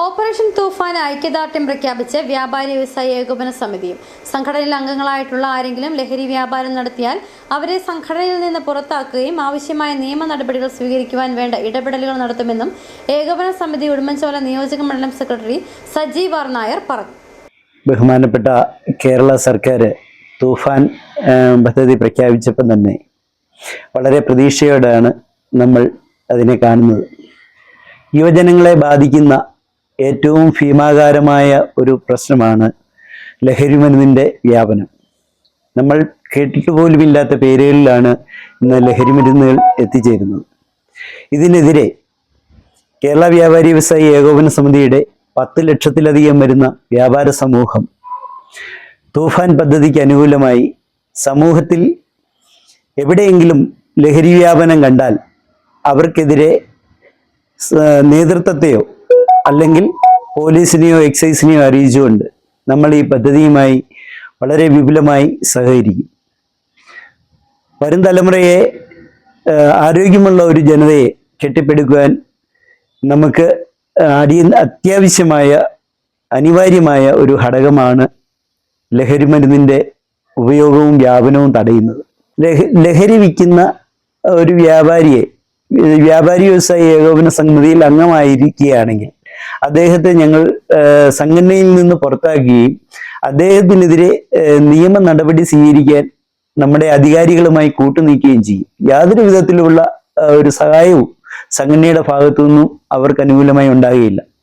Operation തൂഫാൻ ഐക്യദാർഢ്യം പ്രഖ്യാപിച്ച് വ്യാപാരി വ്യവസായി ഏകോപന സമിതിയും സംഘടനയിൽ അംഗങ്ങളായിട്ടുള്ള ആരെങ്കിലും ലഹരി വ്യാപാരം നടത്തിയാൽ അവരെ സംഘടനയിൽ നിന്ന് പുറത്താക്കുകയും ആവശ്യമായ നിയമ നടപടികൾ സ്വീകരിക്കുവാൻ വേണ്ട ഇടപെടലുകൾ നടത്തുമെന്നും ഏകോപന സമിതി ഉടുമ്പൻചോല നിയോജക മണ്ഡലം സെക്രട്ടറി സജീവ് ആർ നായർ പറഞ്ഞു. ബഹുമാനപ്പെട്ട കേരള സർക്കാർ തൂഫാൻ പദ്ധതി പ്രഖ്യാപിച്ചപ്പോൾ തന്നെ വളരെ പ്രതീക്ഷയോടെയാണ് നമ്മൾ അതിനെ കാണുന്നത്. യുവജനങ്ങളെ ബാധിക്കുന്ന ഏറ്റവും ഭീമാകാരമായ ഒരു പ്രശ്നമാണ് ലഹരിമരുന്നിൻ്റെ വ്യാപനം. നമ്മൾ കേട്ടിട്ട് പോലുമില്ലാത്ത പേരുകളിലാണ് ഇന്ന് ലഹരിമരുന്നുകൾ എത്തിച്ചേരുന്നത്. ഇതിനെതിരെ കേരള വ്യാപാരി വ്യവസായി ഏകോപന സമിതിയുടെ 10 ലക്ഷത്തിലധികം വരുന്ന വ്യാപാര സമൂഹം തൂഫാൻ പദ്ധതിക്ക് അനുകൂലമായി സമൂഹത്തിൽ എവിടെയെങ്കിലും ലഹരി വ്യാപനം കണ്ടാൽ അവർക്കെതിരെ നേതൃത്വത്തെയോ അല്ലെങ്കിൽ പോലീസിനെയോ എക്സൈസിനെയോ അറിയിച്ചുകൊണ്ട് നമ്മൾ ഈ പദ്ധതിയുമായി വളരെ വിപുലമായി സഹകരിക്കും. വരും തലമുറയെ ആരോഗ്യമുള്ള ഒരു ജനതയെ കെട്ടിപ്പടുക്കുവാൻ നമുക്ക് അത്യാവശ്യമായ അനിവാര്യമായ ഒരു ഘടകമാണ് ലഹരിമരുന്നിൻ്റെ ഉപയോഗവും വ്യാപനവും തടയുന്നത്. ലഹരി വിൽക്കുന്ന ഒരു വ്യാപാരി വ്യവസായി ഏകോപന സമിതിയിൽ അംഗമായിരിക്കുകയാണെങ്കിൽ അദ്ദേഹത്തെ ഞങ്ങൾ സംഘടനയിൽ നിന്ന് പുറത്താക്കുകയും അദ്ദേഹത്തിനെതിരെ നിയമ നടപടി സ്വീകരിക്കാൻ നമ്മുടെ അധികാരികളുമായി കൂട്ടുനിൽക്കുകയും ചെയ്യും. യാതൊരു വിധത്തിലുള്ള ഒരു സഹായവും സംഘടനയുടെ ഭാഗത്തു നിന്നും അവർക്ക് അനുകൂലമായി ഉണ്ടാകുകയില്ല.